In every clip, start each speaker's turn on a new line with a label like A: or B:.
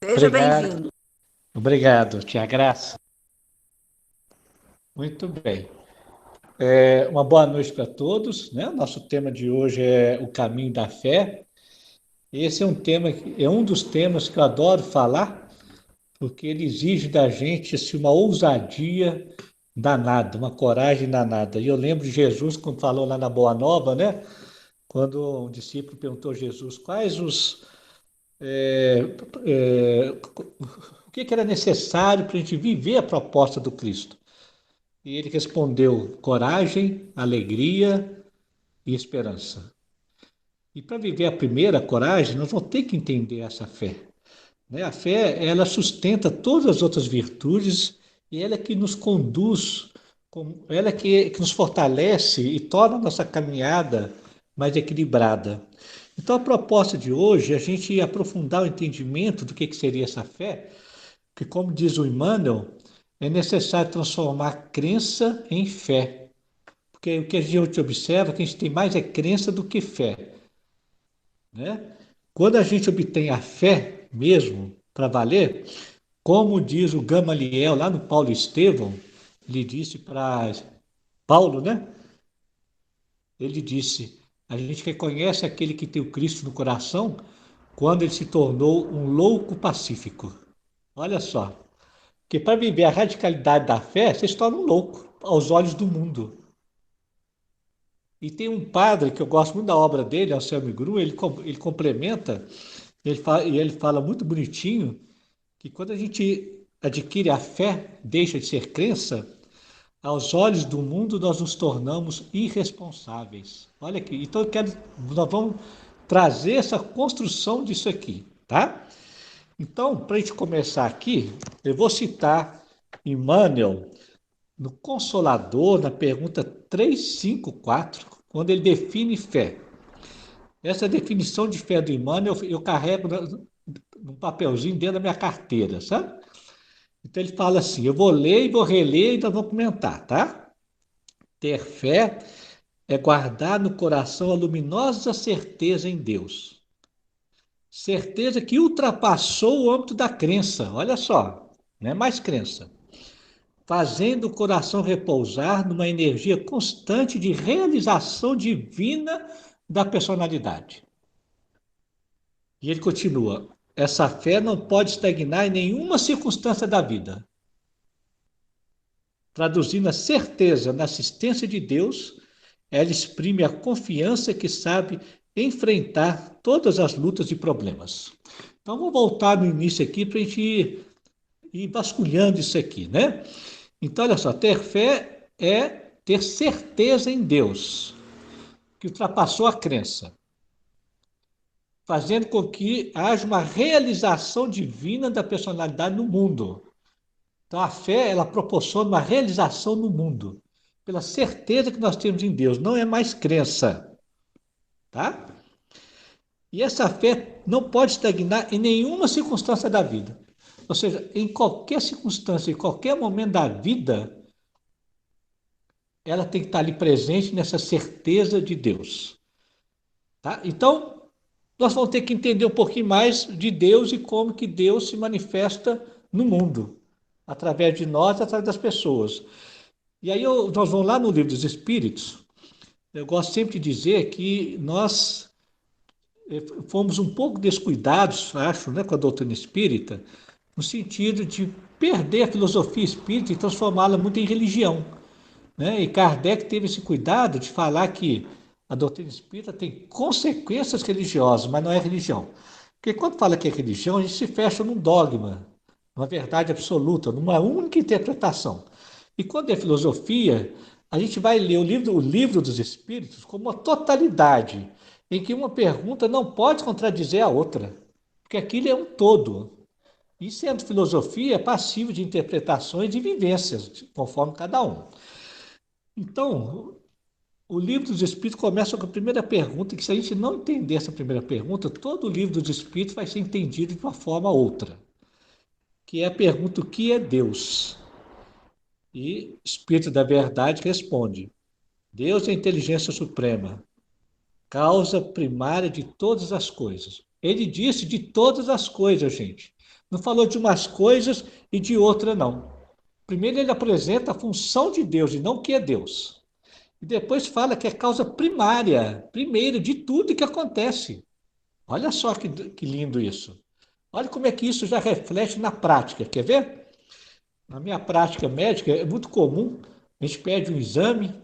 A: Seja
B: Obrigado,
A: bem-vindo.
B: obrigado, tia Graça. Muito bem. Uma boa noite para todos, né? O nosso tema de hoje é o caminho da fé. Esse é um tema, é um dos temas que eu adoro falar, porque ele exige da gente assim, uma ousadia danada, uma coragem danada. E eu lembro de Jesus quando falou lá na Boa Nova, né? Quando um discípulo perguntou a Jesus quais é, é, o que era necessário para a gente viver a proposta do Cristo. E ele respondeu: coragem, alegria e esperança. E para viver a primeira coragem, nós vamos ter que entender essa fé. Né? A fé, ela sustenta todas as outras virtudes e ela é que nos conduz, ela é que nos fortalece e torna a nossa caminhada mais equilibrada. Então, a proposta de hoje é a gente aprofundar o entendimento do que seria essa fé, que, como diz o Emmanuel, é necessário transformar a crença em fé. Porque o que a gente observa é que a gente tem mais é crença do que fé, né? Quando a gente obtém a fé mesmo, para valer, como diz o Gamaliel lá no Paulo Estevão, ele disse para Paulo, né? Ele disse: a gente reconhece aquele que tem o Cristo no coração quando ele se tornou um louco pacífico. Olha só, que para viver a radicalidade da fé, você se torna um louco aos olhos do mundo. E tem um padre que eu gosto muito da obra dele, Anselmo Grum, ele complementa, e ele fala muito bonitinho que quando a gente adquire a fé, deixa de ser crença, aos olhos do mundo nós nos tornamos irresponsáveis. Olha aqui, então nós vamos trazer essa construção disso aqui, tá? Então, para a gente começar aqui, eu vou citar Emmanuel no Consolador, na pergunta 354, quando ele define fé. Essa definição de fé do Emmanuel eu carrego num papelzinho dentro da minha carteira, sabe? Então ele fala assim: eu vou ler e vou reler e nós vamos comentar, tá? Ter fé é guardar no coração a luminosa certeza em Deus. Certeza que ultrapassou o âmbito da crença, olha só, não é mais crença. Fazendo o coração repousar numa energia constante de realização divina da personalidade. E ele continua: essa fé não pode estagnar em nenhuma circunstância da vida. Traduzindo a certeza na assistência de Deus, ela exprime a confiança que sabe enfrentar todas as lutas e problemas. Então, vamos voltar no início aqui para a gente ir vasculhando isso aqui, né? Então, olha só, ter fé é ter certeza em Deus, que ultrapassou a crença, fazendo com que haja uma realização divina da personalidade no mundo. Então, a fé, ela proporciona uma realização no mundo, pela certeza que nós temos em Deus, não é mais crença, tá? E essa fé não pode estagnar em nenhuma circunstância da vida. Ou seja, em qualquer circunstância, em qualquer momento da vida, ela tem que estar ali presente nessa certeza de Deus, tá? Então, nós vamos ter que entender um pouquinho mais de Deus e como que Deus se manifesta no mundo, através de nós, através das pessoas. E aí nós vamos lá no livro dos Espíritos. Eu gosto sempre de dizer que nós fomos um pouco descuidados, acho, né, com a doutrina espírita, no sentido de perder a filosofia espírita e transformá-la muito em religião. Né? E Kardec teve esse cuidado de falar que a doutrina espírita tem consequências religiosas, mas não é religião. Porque quando fala que é religião, a gente se fecha num dogma, numa verdade absoluta, numa única interpretação. E quando é filosofia, a gente vai ler o livro dos Espíritos como uma totalidade, em que uma pergunta não pode contradizer a outra, porque aquilo é um todo. E sendo filosofia, é passivo de interpretações e vivências, conforme cada um. Então, o livro dos Espíritos começa com a primeira pergunta, que se a gente não entender essa primeira pergunta, todo o livro dos Espíritos vai ser entendido de uma forma ou outra, que é a pergunta: o que é Deus? E Espírito da Verdade responde: Deus é a inteligência suprema, causa primária de todas as coisas. Ele disse de todas as coisas, gente. Não falou de umas coisas e de outra, não. Primeiro ele apresenta a função de Deus e não o que é Deus. E depois fala que é causa primária, primeira de tudo que acontece. Olha só que lindo isso. Olha como é que isso já reflete na prática. Quer ver? Na minha prática médica é muito comum, a gente pede um exame,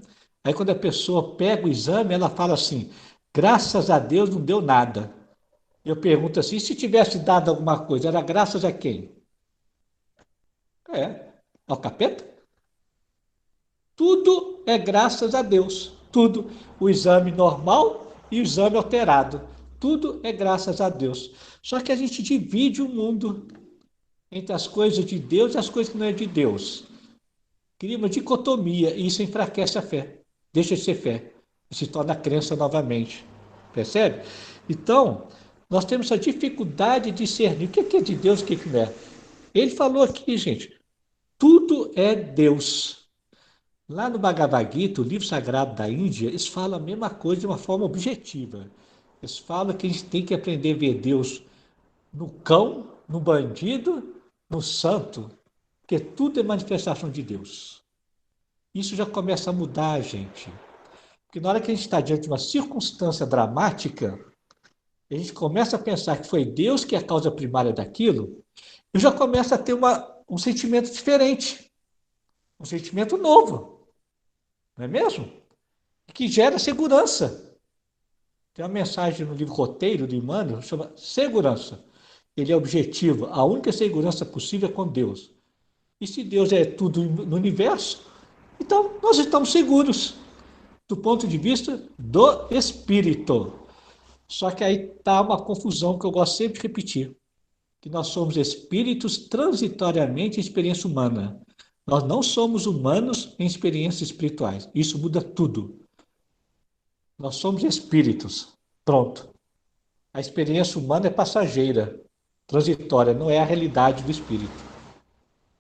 B: aí quando a pessoa pega o exame, ela fala assim, graças a Deus não deu nada. Eu pergunto assim, e se tivesse dado alguma coisa, era graças a quem? É, ao capeta? Tudo é graças a Deus. Tudo. O exame normal e o exame alterado. Tudo é graças a Deus. Só que a gente divide o mundo entre as coisas de Deus e as coisas que não é de Deus. Cria uma dicotomia e isso enfraquece a fé. Deixa de ser fé e se torna crença novamente. Percebe? Então, nós temos essa dificuldade de discernir o que é de Deus e o que não é. Ele falou aqui, gente, tudo é Deus. Lá no Bhagavad Gita, o livro sagrado da Índia, eles falam a mesma coisa de uma forma objetiva. Eles falam que a gente tem que aprender a ver Deus no cão, no bandido, no santo, porque tudo é manifestação de Deus. Isso já começa a mudar a gente. Porque na hora que a gente está diante de uma circunstância dramática, a gente começa a pensar que foi Deus que é a causa primária daquilo, eu já começo a ter um sentimento diferente, um sentimento novo, não é mesmo? Que gera segurança. Tem uma mensagem no livro Roteiro de Emmanuel, chama Segurança. Ele é objetivo. A única segurança possível é com Deus. E se Deus é tudo no universo, então nós estamos seguros do ponto de vista do espírito. Só que aí está uma confusão que eu gosto sempre de repetir, que nós somos espíritos transitoriamente em experiência humana. Nós não somos humanos em experiências espirituais. Isso muda tudo. Nós somos espíritos. Pronto. A experiência humana é passageira, transitória, não é a realidade do espírito.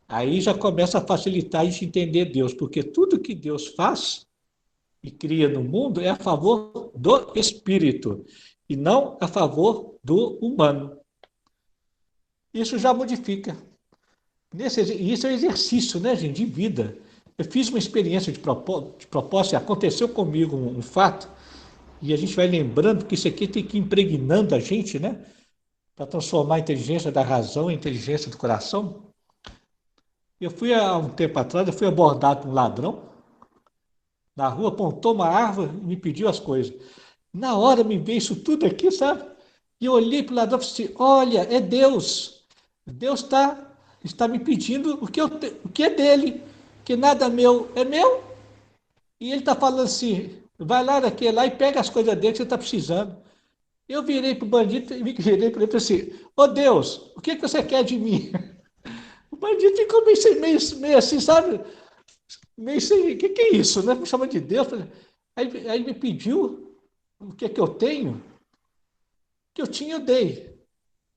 B: Aí já começa a facilitar a gente entender Deus, porque tudo que Deus faz e cria no mundo é a favor do espírito e não a favor do humano. Isso já modifica. Isso é um exercício, né, gente, de vida. Eu fiz uma experiência de propósito, aconteceu comigo um fato, e a gente vai lembrando que isso aqui tem que ir impregnando a gente, né? Para transformar a inteligência da razão em inteligência do coração. Eu fui há um tempo atrás, eu fui abordado por um ladrão na rua, apontou uma árvore e me pediu as coisas. Na hora me veio isso tudo aqui, sabe? E eu olhei para o ladrão e falei assim, olha, é Deus. Deus está me pedindo o que é dele, que nada meu é meu. E ele está falando assim, vai lá daquele lá e pega as coisas dele que você está precisando. Eu virei para o bandido e virei para ele e falei assim, ô Deus, o que você quer de mim? O bandido ficou meio assim, sabe? Meio sem, o que é isso, né? Me chama de Deus. Aí me pediu o que é que eu tenho, que eu tinha, eu dei.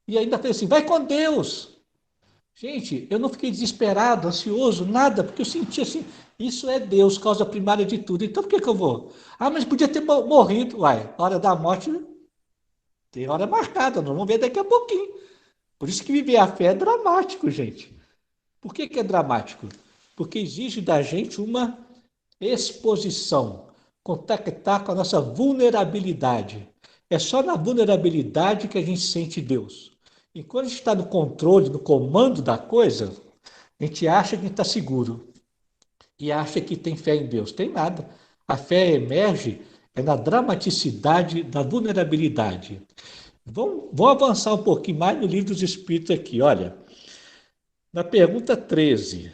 B: E ainda falei assim, vai com Deus. Gente, eu não fiquei desesperado, ansioso, nada, porque eu senti assim, isso é Deus, causa primária de tudo. Então por que eu vou? Ah, mas podia ter morrido. Uai, a hora da morte tem hora marcada, nós vamos ver daqui a pouquinho. Por isso que viver a fé é dramático, gente. Por que é dramático? Porque exige da gente uma exposição, contactar com a nossa vulnerabilidade. É só na vulnerabilidade que a gente sente Deus. E quando a gente está no controle, no comando da coisa, a gente acha que está seguro e acha que tem fé em Deus. Tem nada. A fé emerge na dramaticidade da vulnerabilidade. Vamos avançar um pouquinho mais no livro dos Espíritos aqui, olha. Na pergunta 13,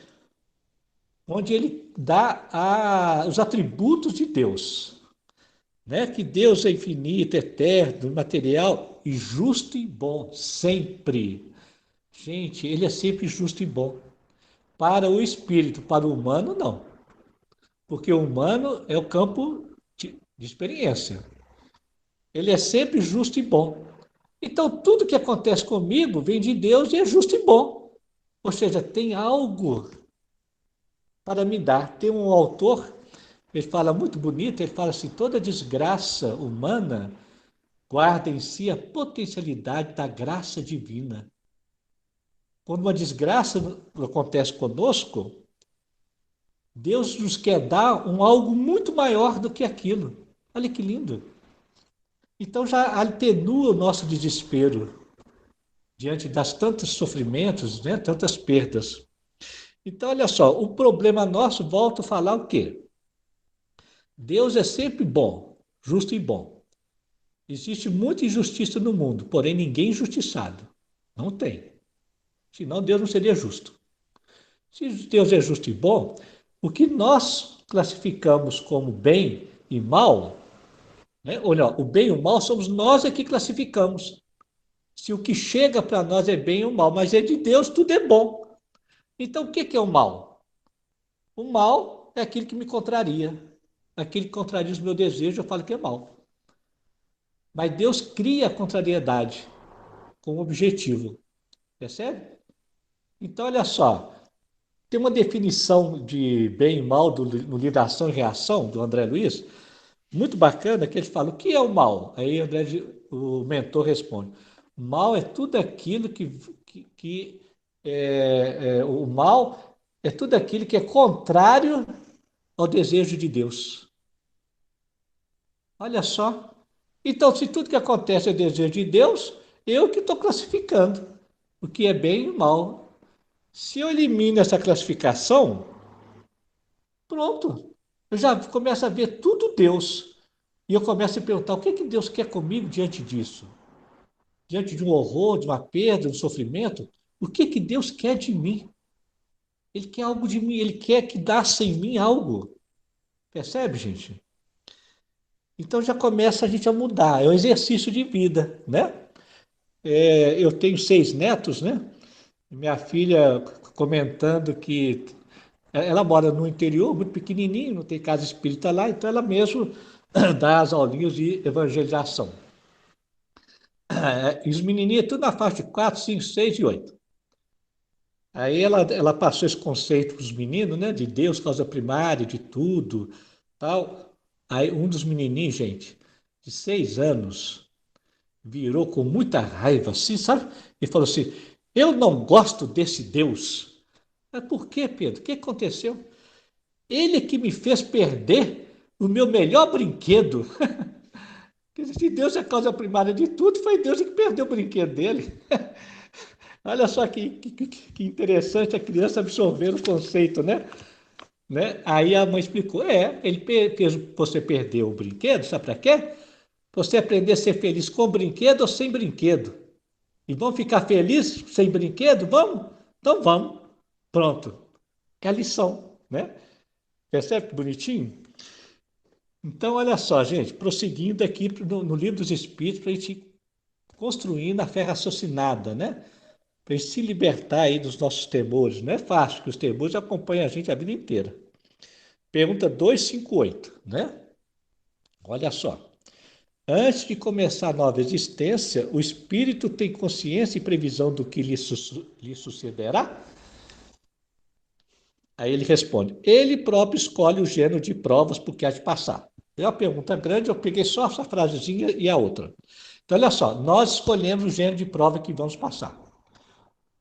B: onde ele dá os atributos de Deus, né? Que Deus é infinito, eterno, imaterial e justo e bom, sempre. Gente, ele é sempre justo e bom. Para o espírito, para o humano, não. Porque o humano é o campo de experiência. Ele é sempre justo e bom. Então, tudo que acontece comigo vem de Deus e é justo e bom. Ou seja, tem algo para me dar. Tem um autor, ele fala muito bonito, ele fala assim, toda desgraça humana guarda em si a potencialidade da graça divina. quando uma desgraça acontece conosco, Deus nos quer dar algo muito maior do que aquilo. Olha que lindo. Então já atenua o nosso desespero diante das tantos sofrimentos, né, tantas perdas. Então, olha só, o problema nosso, volto a falar o quê? Deus é sempre bom, justo e bom. Existe muita injustiça no mundo, porém ninguém é injustiçado. Não tem. Senão Deus não seria justo. Se Deus é justo e bom, o que nós classificamos como bem e mal, né? Olha, o bem e o mal somos nós é que classificamos. Se o que chega para nós é bem ou mal, mas é de Deus, tudo é bom. Então, o que é o mal? O mal é aquilo que me contraria. Aquilo que contraria os meus desejos, eu falo que é mal. Mas Deus cria a contrariedade com um objetivo. Percebe? Então, olha só. Tem uma definição de bem e mal no livro Ação e Reação, do André Luiz, muito bacana, que ele fala, o que é o mal? Aí o mentor responde, o mal é tudo aquilo o mal é tudo aquilo que é contrário ao desejo de Deus. Olha só. Então, se tudo que acontece é desejo de Deus, eu que estou classificando o que é bem e o mal. Se eu elimino essa classificação, pronto. Eu já começo a ver tudo Deus. E eu começo a perguntar: o que, que Deus quer comigo diante disso? Diante de um horror, de uma perda, de um sofrimento? O que, que Deus quer de mim? Ele quer algo de mim, ele quer que nasça em mim algo. Percebe, gente? Então já começa a gente a mudar. É um exercício de vida, né? Eu tenho 6 netos, né? Minha filha comentando que ela mora no interior, muito pequenininho, não tem casa espírita lá, então ela mesmo dá as aulinhas de evangelização. E os menininhos, tudo na faixa de 4, 5, 6 e 8. Aí ela passou esse conceito para os meninos, né, de Deus, causa primária, de tudo, tal. Aí um dos menininhos, gente, de 6 anos, virou com muita raiva, assim, sabe? E falou assim: eu não gosto desse Deus. Mas por quê, Pedro? O que aconteceu? Ele que me fez perder o meu melhor brinquedo. Se Deus é a causa primária de tudo, foi Deus que perdeu o brinquedo dele. Olha só que interessante a criança absorver o conceito, né? Aí a mãe explicou: ele fez você perder o brinquedo, sabe para quê? Pra você aprender a ser feliz com brinquedo ou sem brinquedo. E vamos ficar felizes sem brinquedo? Vamos? Então vamos. Pronto. É a lição, né? Percebe que bonitinho? Então, olha só, gente, prosseguindo aqui no Livro dos Espíritos, para a gente ir construindo a fé raciocinada, né? Para a gente se libertar aí dos nossos temores. Não é fácil, porque os temores acompanham a gente a vida inteira. Pergunta 258, né? Olha só. Antes de começar a nova existência, o espírito tem consciência e previsão do que lhe sucederá? Aí ele responde: ele próprio escolhe o gênero de provas por que há de passar. É uma pergunta grande, eu peguei só essa frasezinha e a outra. Então, olha só, nós escolhemos o gênero de prova que vamos passar.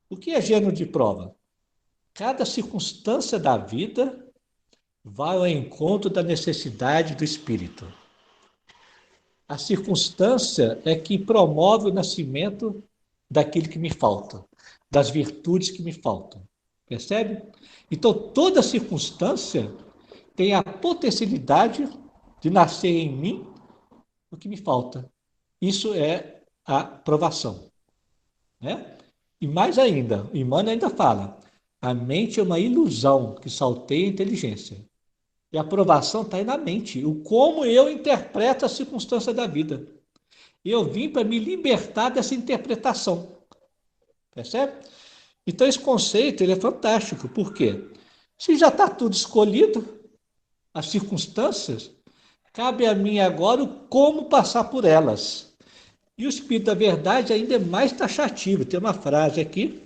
B: O que é gênero de prova? Cada circunstância da vida vai ao encontro da necessidade do espírito. A circunstância é que promove o nascimento daquilo que me falta, das virtudes que me faltam. Percebe? Então, toda circunstância tem a potencialidade de nascer em mim o que me falta. Isso é a provação, né? E mais ainda, o Emmanuel ainda fala, a mente é uma ilusão que salteia a inteligência. E a aprovação está aí na mente, o como eu interpreto a circunstância da vida. Eu vim para me libertar dessa interpretação, percebe? Então esse conceito ele é fantástico, por quê? Se já está tudo escolhido, as circunstâncias, cabe a mim agora o como passar por elas. E o Espírito da Verdade ainda é mais taxativo. Tem uma frase aqui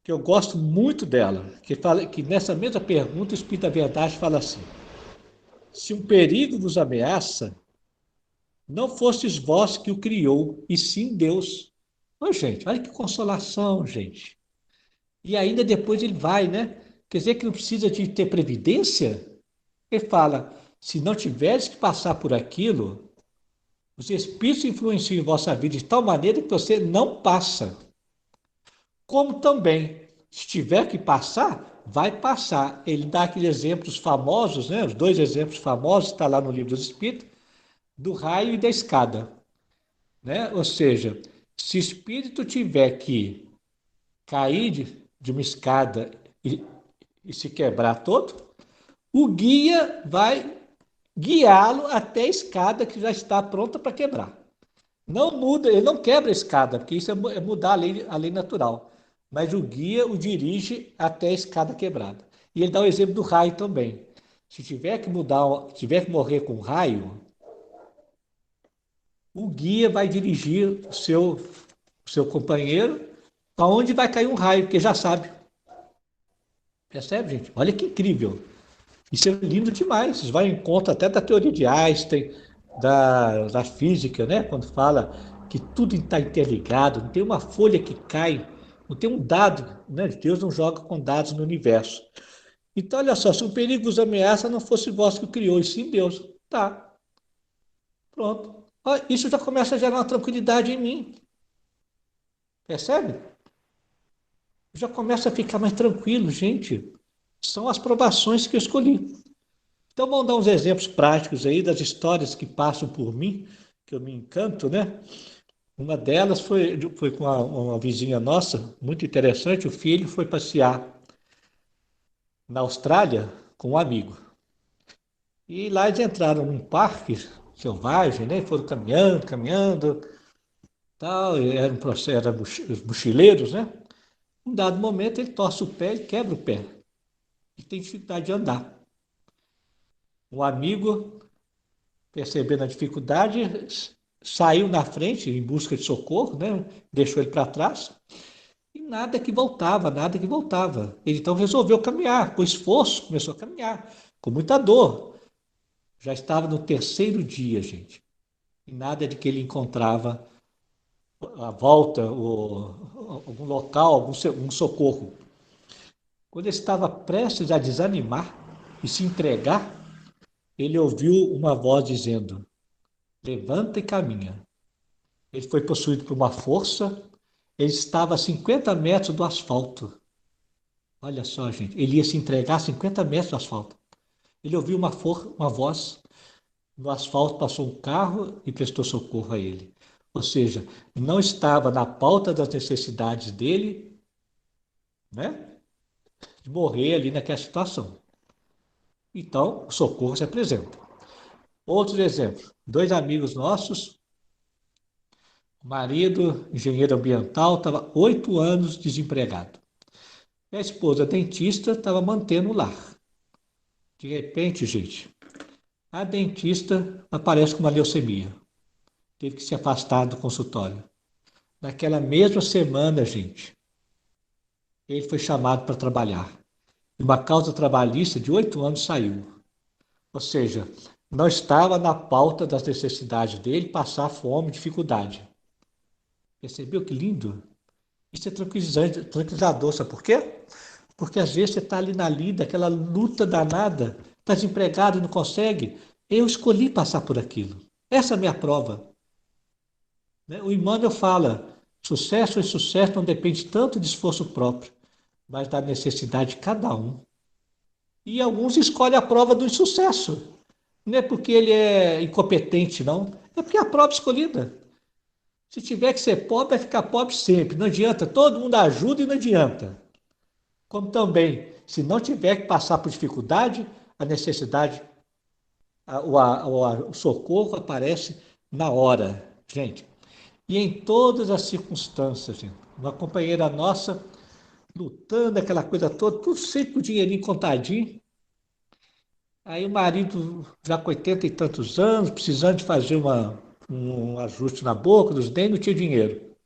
B: que eu gosto muito dela, que fala que nessa mesma pergunta o Espírito da Verdade fala assim: se um perigo vos ameaça, não fostes vós que o criou, e sim Deus. Ô, gente, olha que consolação, gente. E ainda depois ele vai, né? Quer dizer que não precisa de ter previdência? Ele fala: se não tiveres que passar por aquilo, os espíritos influenciam em vossa vida de tal maneira que você não passa. Como também, se tiver que passar, vai passar. Ele dá aqueles exemplos famosos, né? Os dois exemplos famosos, está lá no Livro dos Espíritos, do raio e da escada. Né? Ou seja, se o espírito tiver que cair de uma escada e se quebrar todo, o guia vai guiá-lo até a escada que já está pronta para quebrar. Não muda, ele não quebra a escada, porque isso é mudar a lei natural. Mas o guia o dirige até a escada quebrada. E ele dá o exemplo do raio também. Se tiver que mudar, se tiver que morrer com raio, o guia vai dirigir o seu companheiro para onde vai cair um raio, porque já sabe. Percebe, gente? Olha que incrível. Isso é lindo demais. Isso vai em conta até da teoria de Einstein, da física, né? Quando fala que tudo está interligado, não tem uma folha que cai, não tem um dado, né? Deus não joga com dados no universo. Então, olha só, se o perigo vos ameaça, não fosse vós que o criou, e sim Deus. Tá, pronto. Ó, isso já começa a gerar uma tranquilidade em mim. Percebe? Já começa a ficar mais tranquilo, gente. São as provações que eu escolhi. Então, vamos dar uns exemplos práticos aí das histórias que passam por mim, que eu me encanto, né? Uma delas foi com uma vizinha nossa, muito interessante. O filho foi passear na Austrália com um amigo. E lá eles entraram num parque selvagem, né? Foram caminhando, caminhando, tal. E era um processo, eram os mochileiros, né? Um dado momento ele torce o pé e quebra o pé. E tem dificuldade de andar. Um amigo, percebendo a dificuldade, saiu na frente em busca de socorro, né? Deixou ele para trás e nada que voltava, nada que voltava. Ele então resolveu caminhar, com esforço, começou a caminhar, com muita dor. Já estava no terceiro dia, gente, e nada de que ele encontrava a volta, algum local, algum socorro. Quando ele estava prestes a desanimar e se entregar, ele ouviu uma voz dizendo: levanta e caminha. Ele foi possuído por uma força, ele estava a 50 metros do asfalto. Olha só, gente, ele ia se entregar a 50 metros do asfalto. Ele ouviu uma voz, no asfalto passou um carro e prestou socorro a ele. Ou seja, não estava na pauta das necessidades dele, né, de morrer ali naquela situação. Então, o socorro se apresenta. Outros exemplos, dois amigos nossos, o marido, engenheiro ambiental, estava 8 anos desempregado. E a esposa, dentista, estava mantendo o lar. De repente, gente, a dentista aparece com uma leucemia. Teve que se afastar do consultório. Naquela mesma semana, gente, ele foi chamado para trabalhar. E uma causa trabalhista de 8 anos saiu. Ou seja, não estava na pauta das necessidades dele passar fome, dificuldade. Percebeu que lindo? Isso é tranquilizante, tranquilizador, sabe por quê? Porque às vezes você está ali na lida, aquela luta danada, está desempregado e não consegue. Eu escolhi passar por aquilo. Essa é a minha prova. Né? O Emmanuel fala: sucesso e sucesso não depende tanto de esforço próprio, mas da necessidade de cada um. E alguns escolhem a prova do insucesso. Não é porque ele é incompetente, não. É porque é a prova escolhida. Se tiver que ser pobre, vai ficar pobre sempre. Não adianta. Todo mundo ajuda e não adianta. Como também, se não tiver que passar por dificuldade, a necessidade, o socorro aparece na hora. Gente, e em todas as circunstâncias, gente. Uma companheira nossa, lutando, aquela coisa toda, tudo sempre com o dinheirinho contadinho. Aí o marido, já com 80 e tantos anos, precisando de fazer um ajuste na boca, dos dentes, não tinha dinheiro.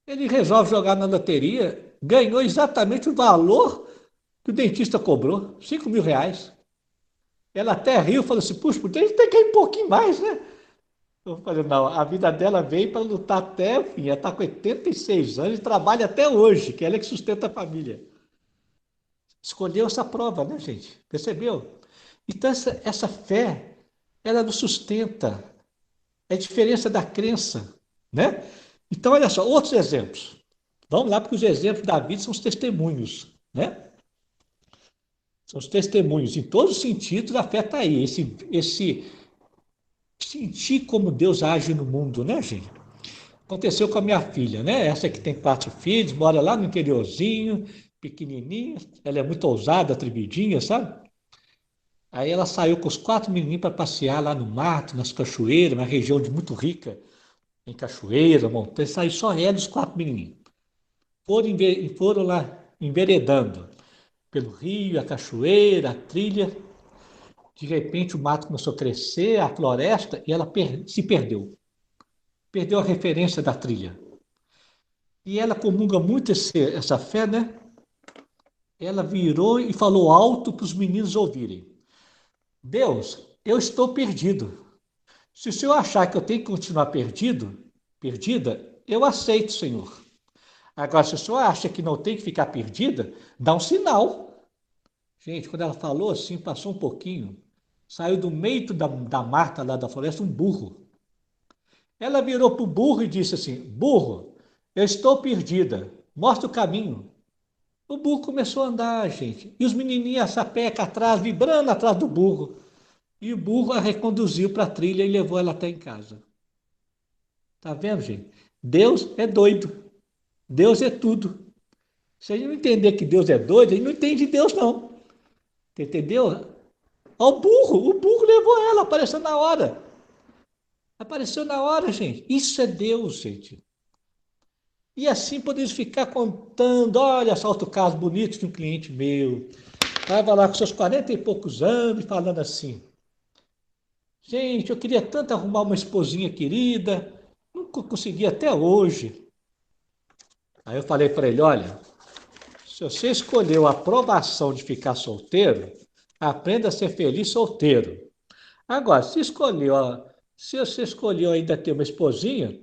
B: Ele resolve jogar na loteria, ganhou exatamente o valor que o dentista cobrou, R$ 5.000. Ela até riu, falou assim: puxa, por dentro tem que ir um pouquinho mais, né? Eu falei, não, a vida dela veio para lutar até o fim. Ela está com 86 anos e trabalha até hoje, que ela é que sustenta a família. Escolheu essa prova, né, gente? Percebeu? Então, essa fé, ela nos sustenta. É a diferença da crença, né? Então, olha só, outros exemplos. Vamos lá, porque os exemplos da vida são os testemunhos, né? São os testemunhos. Em todos os sentidos, a fé está aí. Esse sentir como Deus age no mundo, né, gente? Aconteceu com a minha filha, né? Essa que tem 4 filhos, mora lá no interiorzinho, pequenininha. Ela é muito ousada, atrevidinha, sabe? Aí ela saiu com os 4 menininhos para passear lá no mato, nas cachoeiras, uma região muito rica em cachoeira, montanha. Saiu só ela e os 4 menininhos. Foram lá enveredando pelo rio, a cachoeira, a trilha. De repente o mato começou a crescer, a floresta, e ela se perdeu. Perdeu a referência da trilha. E ela comunga muito essa fé, né? Ela virou e falou alto para os meninos ouvirem: Deus, eu estou perdido. Se o senhor achar que eu tenho que continuar perdida, eu aceito, Senhor. Agora, se o senhor acha que não tem que ficar perdida, dá um sinal. Gente, quando ela falou assim, passou um pouquinho, saiu do meio da mata lá da floresta um burro. Ela virou para o burro e disse assim: Burro, eu estou perdida, mostra o caminho. O burro começou a andar, gente. E os menininhos a sapeca atrás, vibrando atrás do burro. E o burro a reconduziu para a trilha e levou ela até em casa. Tá vendo, gente? Deus é doido. Deus é tudo. Se a gente não entender que Deus é doido, a gente não entende Deus, não. Entendeu? O burro levou ela, apareceu na hora. Apareceu na hora, gente. Isso é Deus, gente. E assim podemos ficar contando. Olha só outro caso bonito de um cliente meu. Estava lá com seus 40 e poucos anos, falando assim: Gente, eu queria tanto arrumar uma esposinha querida, nunca consegui até hoje. Aí eu falei para ele: Olha, se você escolheu a aprovação de ficar solteiro, aprenda a ser feliz solteiro. Agora, se você escolheu ainda ter uma esposinha,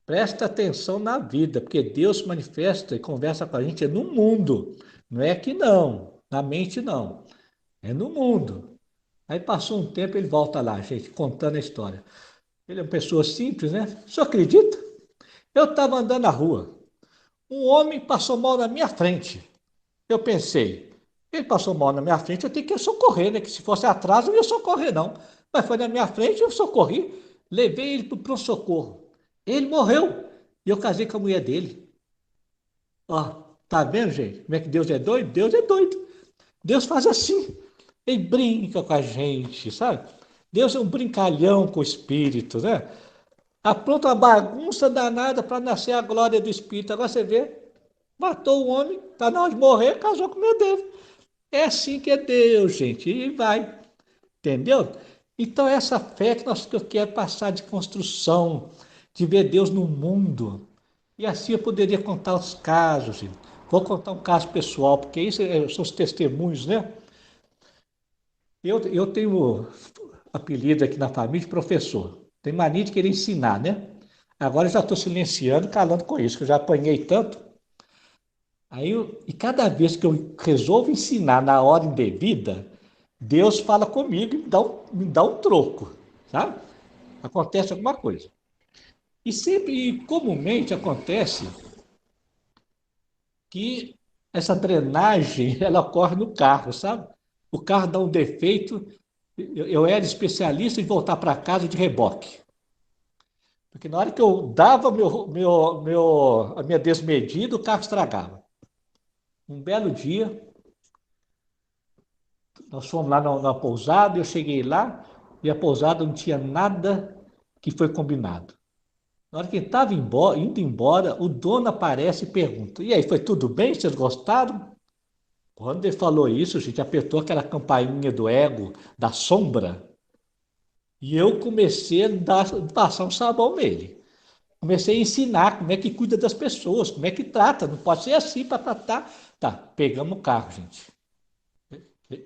B: presta atenção na vida, porque Deus se manifesta e conversa com a gente no mundo. Não é aqui não, na mente não. É no mundo. Aí passou um tempo, ele volta lá, gente, contando a história. Ele é uma pessoa simples, né? O senhor acredita? Eu estava andando na rua. Um homem passou mal na minha frente. Eu pensei, ele passou mal na minha frente, eu tenho que socorrer, né? Que se fosse atrás, eu não ia socorrer, não. Mas foi na minha frente, eu socorri, levei ele para o pronto-socorro. Ele morreu. E eu casei com a mulher dele. Ó, tá vendo, gente? Como é que Deus é doido? Deus é doido. Deus faz assim. Ele brinca com a gente, sabe? Deus é um brincalhão com o espírito, né? Apronta uma bagunça danada para nascer a glória do espírito. Agora você vê, matou o homem, está na hora de morrer, casou com o meu Deus. É assim que é Deus, gente, e vai, entendeu? Então, essa fé que eu quero passar de construção, de ver Deus no mundo. E assim eu poderia contar os casos, gente. Vou contar um caso pessoal, porque isso são os testemunhos, né? Eu tenho apelido aqui na família de professor. Tem mania de querer ensinar, né? Agora eu já estou silenciando, calando com isso, que eu já apanhei tanto. E cada vez que eu resolvo ensinar na hora indevida, Deus fala comigo e me dá um troco, sabe? Acontece alguma coisa. E comumente acontece que essa drenagem ela ocorre no carro, sabe? O carro dá um defeito. Eu era especialista em voltar para casa de reboque. Porque na hora que eu dava a minha desmedida, o carro estragava. Um belo dia, nós fomos lá na pousada, eu cheguei lá e a pousada não tinha nada que foi combinado. Na hora que ele estava indo embora, o dono aparece e pergunta: E aí, foi tudo bem? Vocês gostaram? Quando ele falou isso, a gente apertou aquela campainha do ego, da sombra, e eu comecei passar um sabão nele. Comecei a ensinar como é que cuida das pessoas, como é que trata. Não pode ser assim para tratar. Tá, pegamos o carro, gente.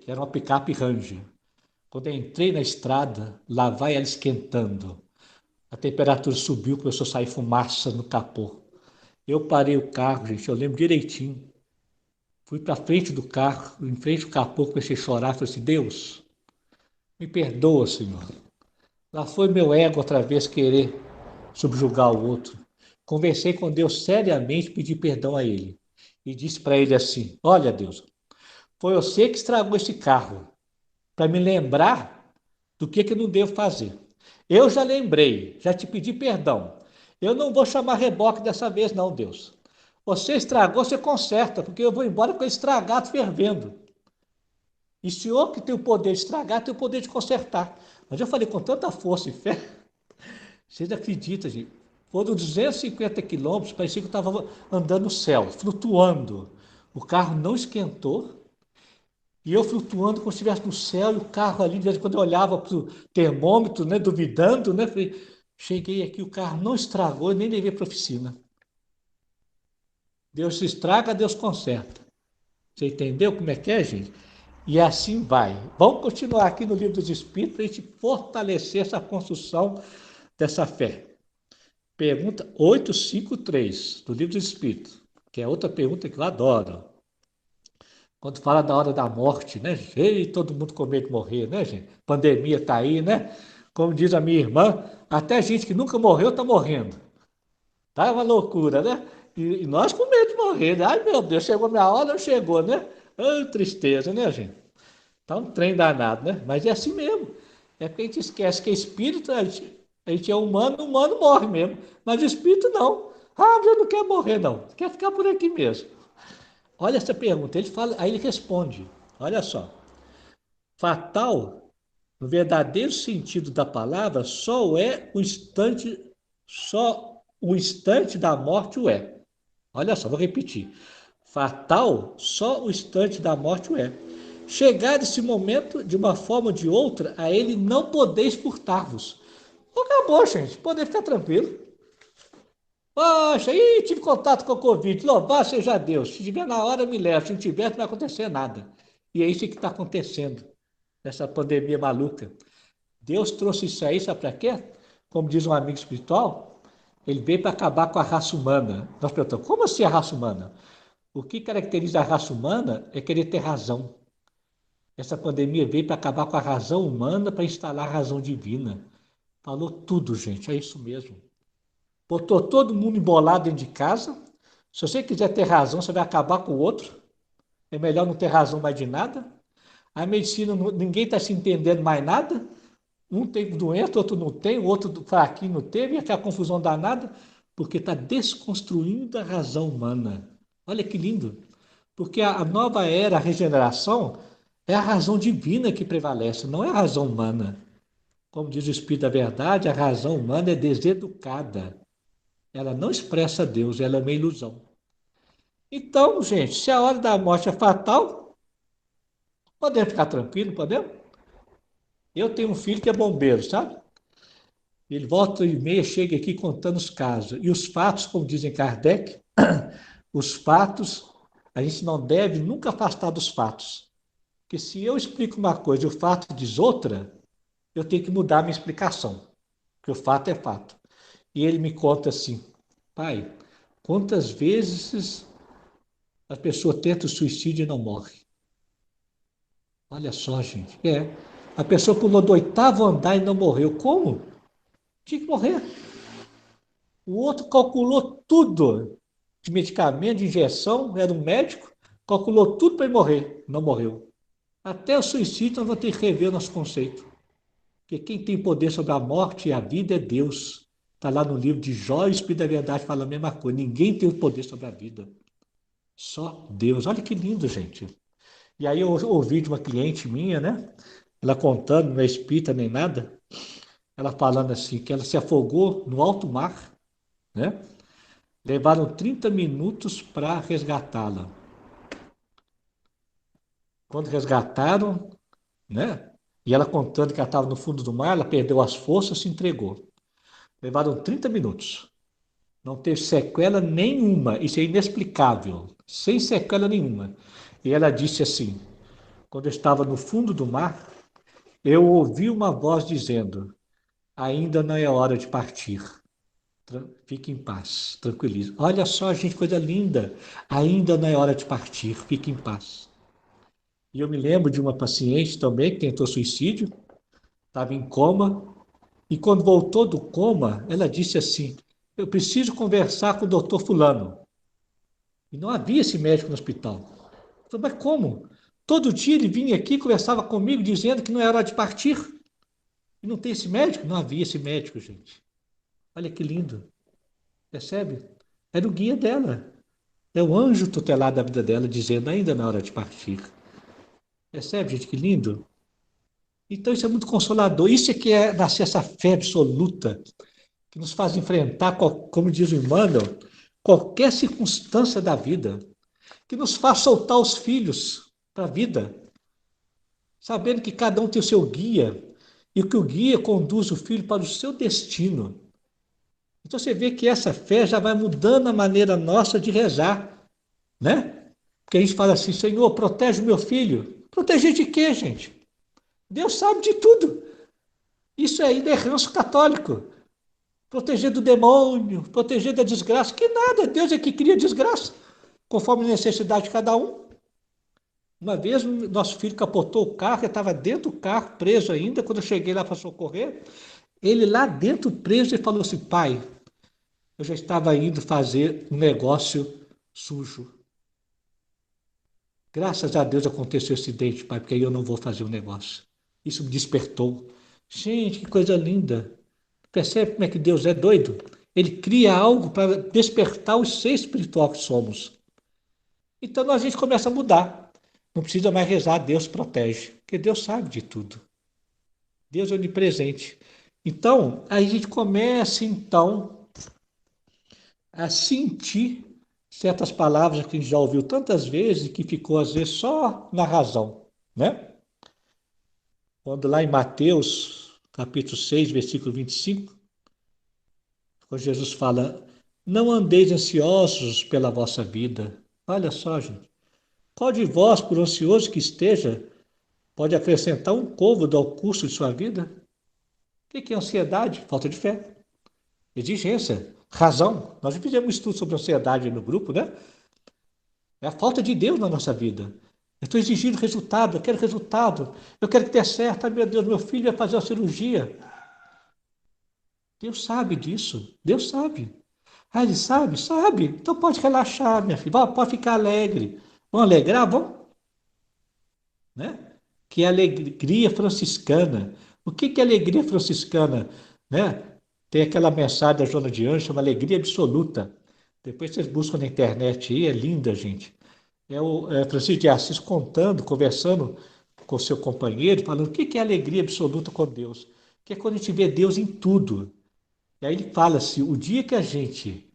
B: Era uma picape Ranger. Quando eu entrei na estrada, lá vai ela esquentando. A temperatura subiu, começou a sair fumaça no capô. Eu parei o carro, gente, eu lembro direitinho. Fui para frente do carro, em frente ao capô, comecei a chorar. Falei assim: Deus, me perdoa, Senhor. Lá foi meu ego outra vez querer subjugar o outro. Conversei com Deus seriamente, pedi perdão a Ele. E disse para Ele assim: Olha, Deus, foi você que estragou esse carro, para me lembrar do que eu não devo fazer. Eu já lembrei, já te pedi perdão. Eu não vou chamar reboque dessa vez, não, Deus. Você estragou, você conserta, porque eu vou embora com ele estragado, fervendo. E o Senhor que tem o poder de estragar, tem o poder de consertar. Mas eu falei com tanta força e fé, vocês acreditam, gente? Foram 250 quilômetros, parecia que eu estava andando no céu, flutuando. O carro não esquentou, e eu flutuando como se estivesse no céu, e o carro ali, de vez em quando eu olhava para o termômetro, né, duvidando, né? Falei, cheguei aqui, o carro não estragou, nem levei para a oficina. Deus se estraga, Deus conserta. Você entendeu como é que é, gente? E assim vai. Vamos continuar aqui no Livro dos Espíritos para a gente fortalecer essa construção dessa fé. Pergunta 853 do Livro dos Espíritos, que é outra pergunta que eu adoro. Quando fala da hora da morte, né? E todo mundo com medo de morrer, né, gente? Pandemia está aí, né? Como diz a minha irmã, até gente que nunca morreu está morrendo. Tá uma loucura, né? E nós com medo de morrer, né? Ai, meu Deus, chegou minha hora, não chegou, né? Ah, tristeza, né, gente? Tá um trem danado, né? Mas é assim mesmo. É porque a gente esquece que é espírito, a gente é humano, humano morre mesmo. Mas espírito não. Ah, Deus não quer morrer, não. Quer ficar por aqui mesmo. Olha essa pergunta. Ele fala, aí ele responde. Olha só. Fatal, no verdadeiro sentido da palavra, só o instante da morte o é. Olha só, vou repetir. Fatal, só o instante da morte o é. Chegar esse momento, de uma forma ou de outra, a ele não podeis furtar-vos. Acabou, gente. Poder ficar tranquilo. Poxa, ih, tive contato com a Covid. Louvado seja Deus. Se tiver na hora, me leva. Se não tiver, não vai acontecer nada. E é isso que está acontecendo nessa pandemia maluca. Deus trouxe isso aí, sabe para quê? Como diz um amigo espiritual, ele veio para acabar com a raça humana. Nós perguntamos, como assim a raça humana? O que caracteriza a raça humana é querer ter razão. Essa pandemia veio para acabar com a razão humana para instalar a razão divina. Falou tudo, gente, é isso mesmo. Botou todo mundo embolado dentro de casa. Se você quiser ter razão, você vai acabar com o outro. É melhor não ter razão mais de nada. A medicina, ninguém está se entendendo mais nada. Um tem doença, outro não tem, o outro fraquinho não teve, e aquela confusão danada, porque está desconstruindo a razão humana. Olha que lindo. Porque a nova era, a regeneração, é a razão divina que prevalece, não é a razão humana. Como diz o Espírito da Verdade, a razão humana é deseducada. Ela não expressa Deus, ela é uma ilusão. Então, gente, se a hora da morte é fatal, podemos ficar tranquilos, podemos? Eu tenho um filho que é bombeiro, sabe? Ele volta e meia, chega aqui contando os casos. E os fatos, como dizem Kardec, os fatos, a gente não deve nunca afastar dos fatos. Porque se eu explico uma coisa e o fato diz outra, eu tenho que mudar a minha explicação. Porque o fato é fato. E ele me conta assim, pai, quantas vezes a pessoa tenta o suicídio e não morre? Olha só, gente. A pessoa pulou do oitavo andar e não morreu. Como? Tinha que morrer. O outro calculou tudo de medicamento, de injeção, era um médico, calculou tudo para ele morrer, não morreu. Até o suicídio nós vamos ter que rever o nosso conceito. Porque quem tem poder sobre a morte e a vida é Deus. Está lá no livro de Jó, o Espírito da Verdade fala a mesma coisa. Ninguém tem o poder sobre a vida. Só Deus. Olha que lindo, gente. E aí eu ouvi de uma cliente minha, né? Ela contando, não é espírita nem nada. Ela falando assim, que ela se afogou no alto mar, né? Levaram 30 minutos para resgatá-la. Quando resgataram, né? E ela contando que ela estava no fundo do mar, ela perdeu as forças, se entregou. Levaram 30 minutos. Não teve sequela nenhuma. Isso é inexplicável. Sem sequela nenhuma. E ela disse assim: quando eu estava no fundo do mar, eu ouvi uma voz dizendo: Ainda não é hora de partir. Fique em paz, tranquilize. Olha só, gente, coisa linda. Ainda não é hora de partir, fique em paz. E eu me lembro de uma paciente também que tentou suicídio, estava em coma, e quando voltou do coma, ela disse assim: eu preciso conversar com o doutor Fulano. E não havia esse médico no hospital. Eu falei, mas como? Todo dia ele vinha aqui, conversava comigo, dizendo que não era hora de partir. E não tem esse médico? Não havia esse médico, gente. Olha que lindo. Percebe? Era o guia dela. É o anjo tutelar da vida dela, dizendo ainda na hora de partir. Percebe, gente, que lindo? Então isso é muito consolador. Isso é que é nascer essa fé absoluta, que nos faz enfrentar, como diz o Emmanuel, qualquer circunstância da vida, que nos faz soltar os filhos para a vida, sabendo que cada um tem o seu guia, e que o guia conduz o filho para o seu destino. Então você vê que essa fé já vai mudando a maneira nossa de rezar, né? Porque a gente fala assim, Senhor, protege o meu filho. Proteger de quê, gente? Deus sabe de tudo. Isso aí é ranço católico. Proteger do demônio, proteger da desgraça. Que nada, Deus é que cria desgraça, conforme a necessidade de cada um. Uma vez, nosso filho capotou o carro, eu estava dentro do carro, preso ainda. Quando eu cheguei lá para socorrer, ele lá dentro, preso, ele falou assim: pai, eu já estava indo fazer um negócio sujo. Graças a Deus aconteceu esse acidente, pai, porque aí eu não vou fazer o negócio. Isso me despertou. Gente, que coisa linda. Percebe como é que Deus é doido? Ele cria algo para despertar o ser espiritual que somos. Então a gente começa a mudar. Não precisa mais rezar, Deus protege, porque Deus sabe de tudo. Deus é onipresente. Então, aí a gente começa então a sentir certas palavras que a gente já ouviu tantas vezes e que ficou às vezes só na razão, né? Quando lá em Mateus, capítulo 6, versículo 25, quando Jesus fala: não andeis ansiosos pela vossa vida. Olha só, gente. Qual de vós, por ansioso que esteja, pode acrescentar um côvado ao curso de sua vida? O que é ansiedade? Falta de fé. Exigência. Razão. Nós já fizemos um estudo sobre ansiedade no grupo, né? É a falta de Deus na nossa vida. Eu estou exigindo resultado, eu quero resultado, eu quero que dê certo. Ai, meu Deus, meu filho vai fazer uma cirurgia. Deus sabe disso. Deus sabe. Ah, ele sabe? Sabe. Então pode relaxar, minha filha. Pode ficar alegre. Vamos alegrar? Vamos? Né? Que é a alegria franciscana. O que é alegria franciscana? Né? Tem aquela mensagem da Joana de Anjos, chama Alegria Absoluta. Depois vocês buscam na internet aí, é linda, gente. É Francisco de Assis contando, conversando com o seu companheiro, falando o que é alegria absoluta com Deus. Que é quando a gente vê Deus em tudo. E aí ele fala assim: o dia que a gente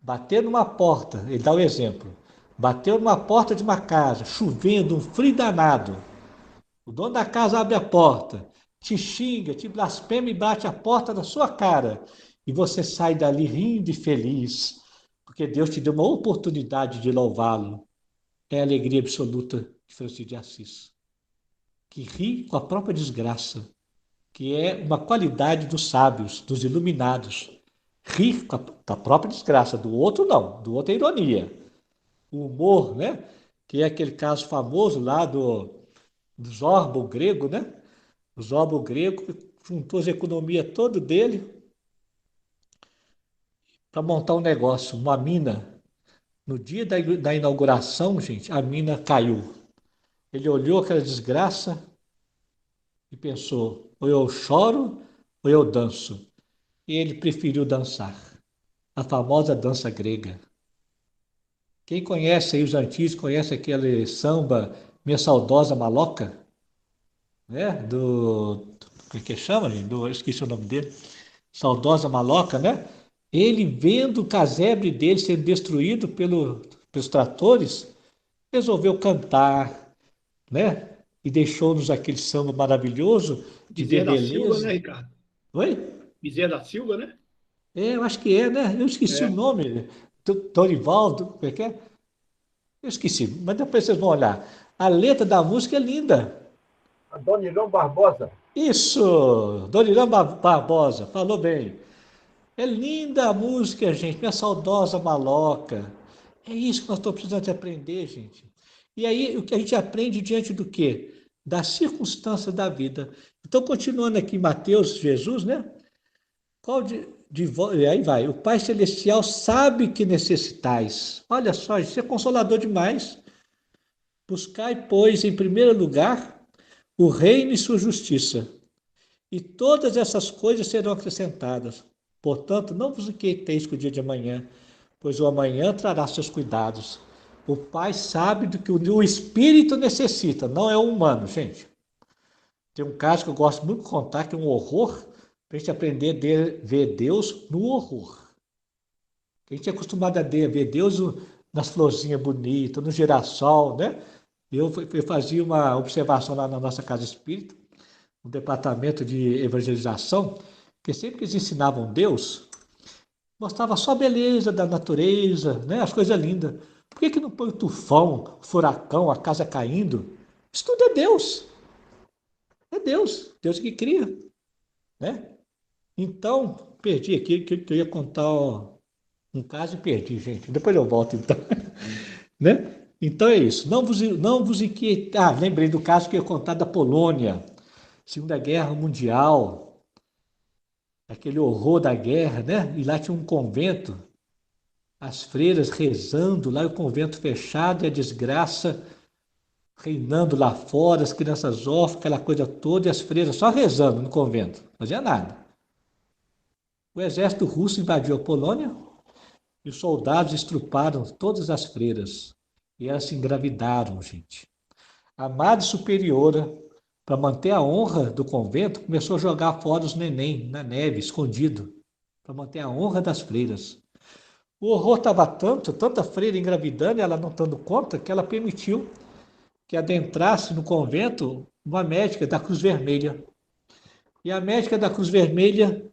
B: bater numa porta, ele dá o exemplo, bateu numa porta de uma casa, chovendo, um frio danado, o dono da casa abre a porta, te xinga, te blasfema e bate a porta na sua cara, e você sai dali rindo e feliz, porque Deus te deu uma oportunidade de louvá-lo. É a alegria absoluta de Francisco de Assis, que ri com a própria desgraça, que é uma qualidade dos sábios, dos iluminados. Rir com a própria desgraça, do outro não, do outro é ironia. O humor, né? Que é aquele caso famoso lá do Zorba, o grego, né? O Zorba, o grego, juntou as economias todo dele para montar um negócio, uma mina. No dia da inauguração, gente, a mina caiu. Ele olhou aquela desgraça e pensou: ou eu choro ou eu danço. E ele preferiu dançar, a famosa dança grega. Quem conhece aí os antigos, conhece aquele samba Minha Saudosa Maloca, né? Como é que chama, gente? Eu esqueci o nome dele. Saudosa Maloca, né? Ele vendo o casebre dele sendo destruído pelos tratores, resolveu cantar, né? E deixou-nos aquele samba maravilhoso de ver
A: Bezerra da Silva, né,
B: beleza.
A: Ricardo?
B: Oi?
A: Bezerra da Silva, né?
B: Eu acho que é, né? Eu esqueci o
A: É.
B: nome. Dorivaldo, como é que é? Eu esqueci, mas depois vocês vão olhar. A letra da música é linda.
C: Adonilão Barbosa.
B: Isso, Dorilã Barbosa, falou bem. É linda a música, gente, minha saudosa maloca. É isso que nós estamos precisando de aprender, gente. E aí, o que a gente aprende diante do quê? Das circunstâncias da vida. Então, continuando aqui em Mateus, Jesus, né? Qual e aí vai, o Pai Celestial sabe que necessitais. Olha só, isso é consolador demais. Buscai, pois, em primeiro lugar, o reino e sua justiça, e todas essas coisas serão acrescentadas. Portanto, não vos inquieteis com o dia de amanhã, pois o amanhã trará seus cuidados. O Pai sabe do que o Espírito necessita, não é o humano, gente. Tem um caso que eu gosto muito de contar, que é um horror, para a gente aprender a ver Deus no horror. A gente é acostumado a ver Deus nas florzinhas bonitas, no girassol, né? Eu fazia uma observação lá na nossa casa espírita, no departamento de evangelização, que sempre que eles ensinavam Deus, mostrava só a beleza da natureza, né? As coisas lindas. Por que não põe o tufão, o furacão, a casa caindo? Isso tudo é Deus. É Deus, Deus que cria, né? Então, perdi aqui, que eu ia contar um caso e perdi, gente. Depois eu volto, então. Né? Então é isso. Não vos inquietai. Ah, lembrei do caso que eu ia contar da Polônia, Segunda Guerra Mundial, aquele horror da guerra, né? E lá tinha um convento, as freiras rezando, lá o convento fechado e a desgraça reinando lá fora, as crianças órfãs, aquela coisa toda, e as freiras só rezando no convento, não fazia nada. O exército russo invadiu a Polônia e os soldados estruparam todas as freiras. E elas se engravidaram, gente. A Madre Superiora, para manter a honra do convento, começou a jogar fora os neném na neve, escondido, para manter a honra das freiras. O horror estava tanto, tanta freira engravidando, e ela não dando conta, que ela permitiu que adentrasse no convento uma médica da Cruz Vermelha. E a médica da Cruz Vermelha,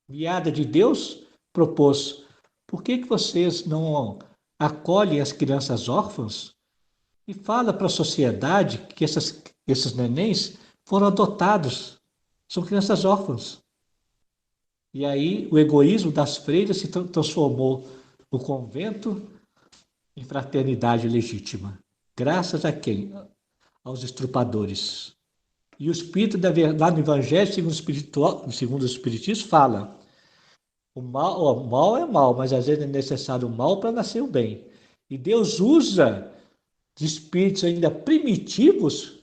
B: guiada de Deus, propôs: por que vocês não acolhem as crianças órfãs e fala para a sociedade que esses nenéns foram adotados, são crianças órfãs. E aí o egoísmo das freiras se transformou no convento em fraternidade legítima. Graças a quem? Aos estrupadores. E o Espírito, lá no Evangelho, segundo o Espiritismo, fala: o mal é mal, mas às vezes é necessário o mal para nascer o bem. E Deus usa de espíritos ainda primitivos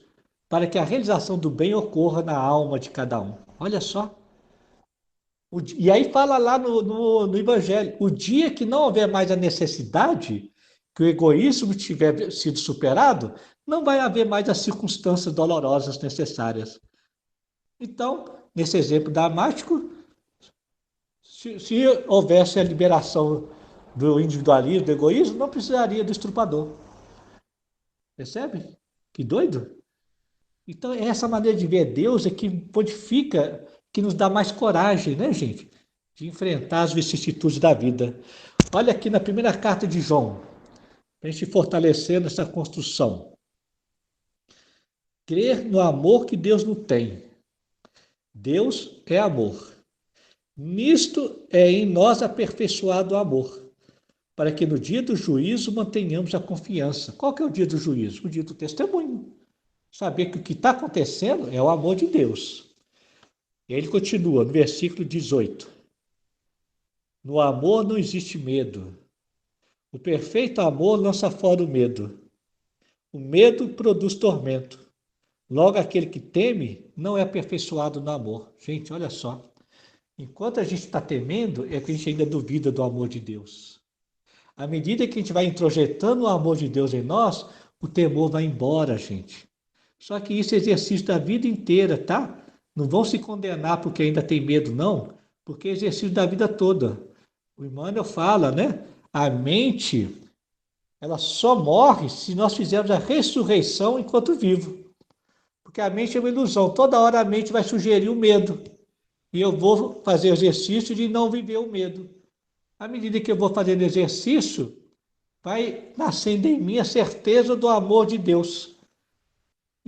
B: para que a realização do bem ocorra na alma de cada um. Olha só. E aí fala lá no Evangelho: o dia que não houver mais a necessidade, que o egoísmo tiver sido superado, não vai haver mais as circunstâncias dolorosas necessárias. Então, nesse exemplo dramático, se houvesse a liberação do individualismo, do egoísmo, não precisaria do estrupador. Percebe? Que doido? Então, essa maneira de ver Deus é que modifica, que nos dá mais coragem, né, gente? De enfrentar as vicissitudes da vida. Olha aqui na primeira carta de João, para a gente fortalecer nessa construção. Crer no amor que Deus nos tem. Deus é amor. Nisto é em nós aperfeiçoado o amor, para que no dia do juízo mantenhamos a confiança. Qual que é o dia do juízo? O dia do testemunho. Saber que o que está acontecendo é o amor de Deus. E aí ele continua no versículo 18. No amor não existe medo. O perfeito amor lança fora o medo. O medo produz tormento. Logo, aquele que teme não é aperfeiçoado no amor. Gente, olha só. Enquanto a gente está temendo, é que a gente ainda duvida do amor de Deus. À medida que a gente vai introjetando o amor de Deus em nós, o temor vai embora, gente. Só que isso é exercício da vida inteira, tá? Não vão se condenar porque ainda tem medo, não, porque é exercício da vida toda. O Emmanuel fala, né? A mente, ela só morre se nós fizermos a ressurreição enquanto vivo. Porque a mente é uma ilusão. Toda hora a mente vai sugerir o medo. E eu vou fazer exercício de não viver o medo. À medida que eu vou fazendo exercício, vai nascendo em mim a certeza do amor de Deus.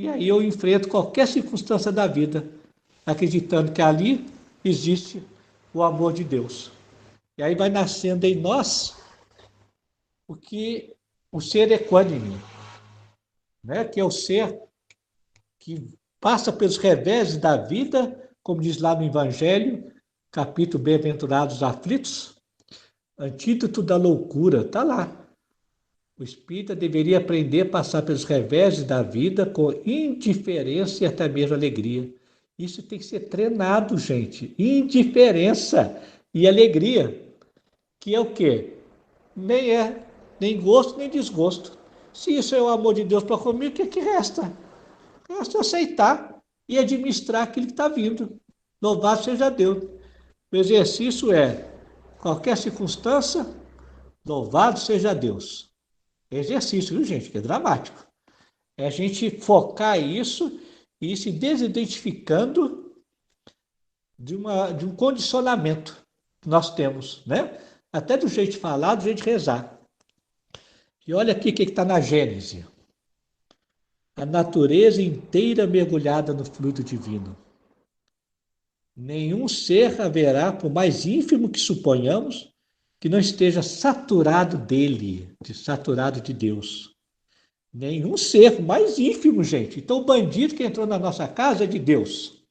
B: E aí eu enfrento qualquer circunstância da vida, acreditando que ali existe o amor de Deus. E aí vai nascendo em nós o que o ser equânime, né? Que é o ser que passa pelos reveses da vida, como diz lá no Evangelho, capítulo Bem-aventurados os aflitos, antídoto da loucura, está lá. O espírita deveria aprender a passar pelos reveses da vida com indiferença e até mesmo alegria. Isso tem que ser treinado, gente. Indiferença e alegria, que é o quê? Nem é nem gosto nem desgosto. Se isso é o amor de Deus para comigo, o que, que resta? Resta aceitar e administrar aquilo que está vindo. Louvado seja Deus. O exercício é, qualquer circunstância, louvado seja Deus. Exercício, viu, gente? Que é dramático. É a gente focar isso e ir se desidentificando de um condicionamento que nós temos, né? Até do jeito de falar, do jeito de rezar. E olha aqui o que está na Gênese. A natureza inteira mergulhada no fluido divino. Nenhum ser haverá, por mais ínfimo que suponhamos, que não esteja saturado dele, saturado de Deus. Nenhum ser, mais ínfimo, gente. Então o bandido que entrou na nossa casa é de Deus.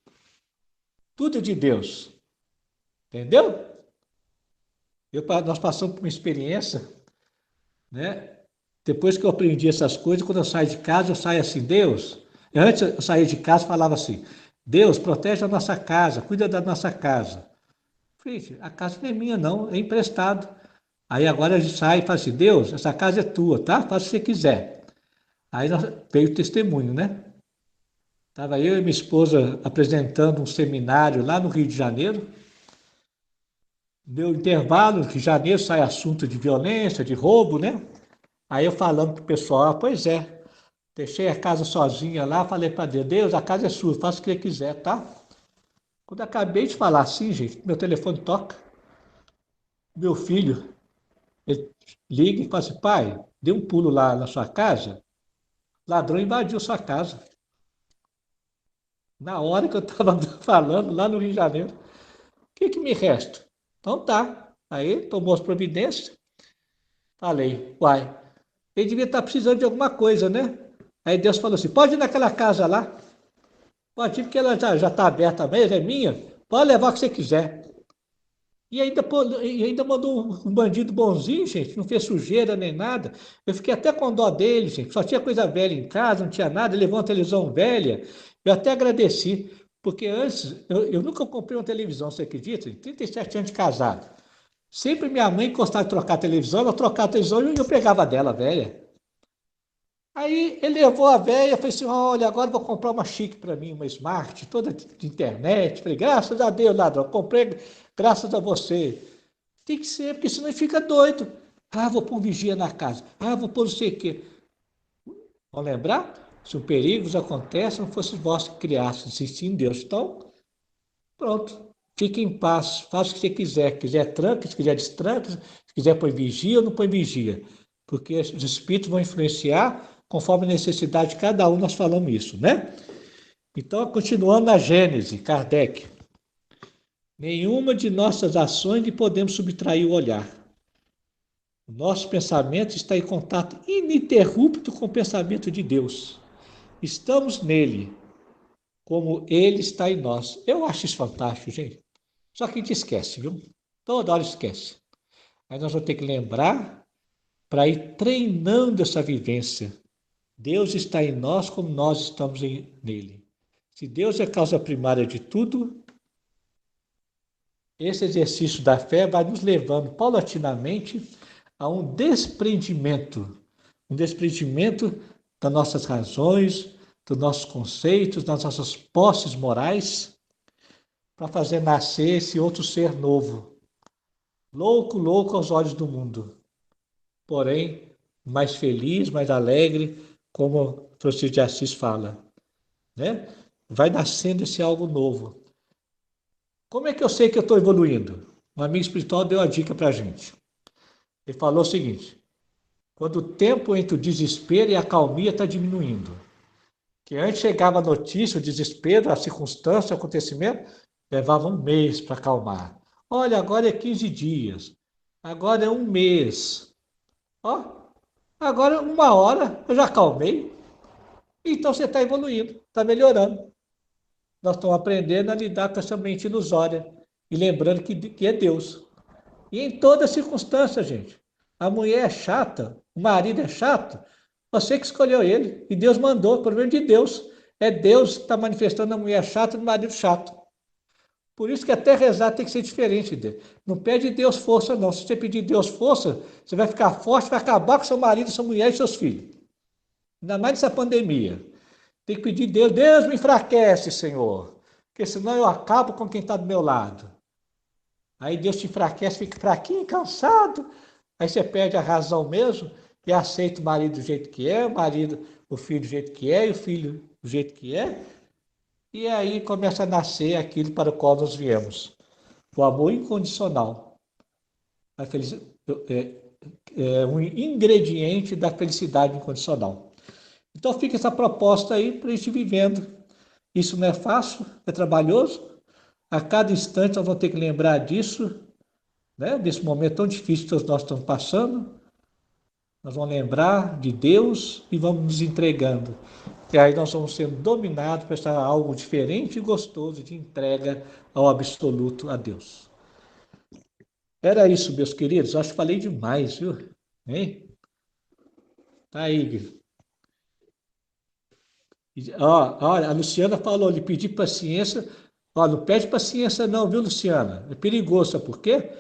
B: Tudo é de Deus. Entendeu? Nós passamos por uma experiência, né? Depois que eu aprendi essas coisas, quando eu saio de casa, eu saio assim, Deus. Antes eu saía de casa e falava assim, Deus, protege a nossa casa, cuida da nossa casa. Gente, a casa não é minha, não, é emprestado. Aí agora a gente sai e fala assim, Deus, essa casa é tua, tá? Faz o que você quiser. Aí veio o testemunho, né? Estava eu e minha esposa apresentando um seminário lá no Rio de Janeiro. Deu intervalo, que em janeiro sai assunto de violência, de roubo, né? Aí eu falando pro pessoal, pois é, deixei a casa sozinha lá, falei para Deus, Deus, a casa é sua, faça o que quiser, tá? Quando eu acabei de falar assim, gente, meu telefone toca, meu filho, ele liga e fala assim, pai, dê um pulo lá na sua casa, ladrão invadiu sua casa. Na hora que eu estava falando, lá no Rio de Janeiro, o que que me resta? Então tá, aí tomou as providências, falei, uai, ele devia estar precisando de alguma coisa, né? Aí Deus falou assim, pode ir naquela casa lá, pode ir porque ela já está aberta mesmo, é minha, pode levar o que você quiser. E ainda mandou um bandido bonzinho, gente, não fez sujeira nem nada. Eu fiquei até com dó dele, gente, só tinha coisa velha em casa, não tinha nada, ele levou uma televisão velha. Eu até agradeci, porque antes, eu nunca comprei uma televisão, você acredita? 37 anos de casado. Sempre minha mãe gostava de trocar a televisão, ela trocava a televisão e eu pegava dela, velha. Aí ele levou a velha e falou assim, olha, agora vou comprar uma chique para mim, uma Smart, toda de internet. Falei, graças a Deus, ladrão, comprei graças a você. Tem que ser, porque senão ele fica doido. Ah, vou pôr um vigia na casa. Ah, vou pôr não sei o quê. Vão lembrar? Se um perigo acontece, não fosse vós que criasse, insistir em Deus. Então, pronto. Fique em paz, faça o que você quiser. Se quiser tranca, se quiser destranca, se quiser põe vigia ou não põe vigia. Porque os espíritos vão influenciar conforme a necessidade de cada um, nós falamos isso, né? Então, continuando na Gênese, Kardec. Nenhuma de nossas ações lhe podemos subtrair o olhar. O nosso pensamento está em contato ininterrupto com o pensamento de Deus. Estamos nele, como ele está em nós. Eu acho isso fantástico, gente. Só que a gente esquece, viu? Toda hora esquece. Aí nós vamos ter que lembrar para ir treinando essa vivência. Deus está em nós como nós estamos nele. Se Deus é a causa primária de tudo, esse exercício da fé vai nos levando paulatinamente a um desprendimento das nossas razões, dos nossos conceitos, das nossas posses morais, para fazer nascer esse outro ser novo, louco, louco aos olhos do mundo, porém mais feliz, mais alegre, como Francisco de Assis fala, né? Vai nascendo esse algo novo. Como é que eu sei que eu estou evoluindo? Um amigo espiritual deu a dica para a gente. Ele falou o seguinte, quando o tempo entre o desespero e a calmia está diminuindo, Que antes chegava a notícia, o desespero, a circunstância, o acontecimento, levava um mês para acalmar. Olha, agora é 15 dias, agora é um mês. Ó, agora uma hora eu já acalmei. Então você está evoluindo, está melhorando. Nós estamos aprendendo a lidar com essa mente ilusória e lembrando que é Deus. E em toda circunstância, gente. A mulher é chata, o marido é chato, você que escolheu ele. E Deus mandou, por meio de Deus. É Deus que está manifestando a mulher chata e o marido chato. Por isso que até rezar tem que ser diferente dele. Não pede Deus força, não. Se você pedir Deus força, você vai ficar forte, vai acabar com seu marido, sua mulher e seus filhos. Ainda mais nessa pandemia. Tem que pedir Deus, Deus me enfraquece, Senhor. Porque senão eu acabo com quem está do meu lado. Aí Deus te enfraquece, fica fraquinho, cansado. Aí você perde a razão mesmo e aceita o marido do jeito que é, o marido, o filho do jeito que é, e o filho do jeito que é. E aí começa a nascer aquilo para o qual nós viemos. O amor incondicional. A é um ingrediente da felicidade incondicional. Então fica essa proposta aí para a gente ir vivendo. Isso não é fácil, é trabalhoso. A cada instante nós vamos ter que lembrar disso, né? Desse momento tão difícil que nós estamos passando. Nós vamos lembrar de Deus e vamos nos entregando. E aí nós vamos sendo dominados para estar algo diferente e gostoso de entrega ao absoluto a Deus. Era isso, meus queridos. Acho que falei demais, viu? Hein? Tá aí. Olha, a Luciana falou, lhe pedi paciência. Ó, não pede paciência não, viu, Luciana? É perigoso, sabe por quê?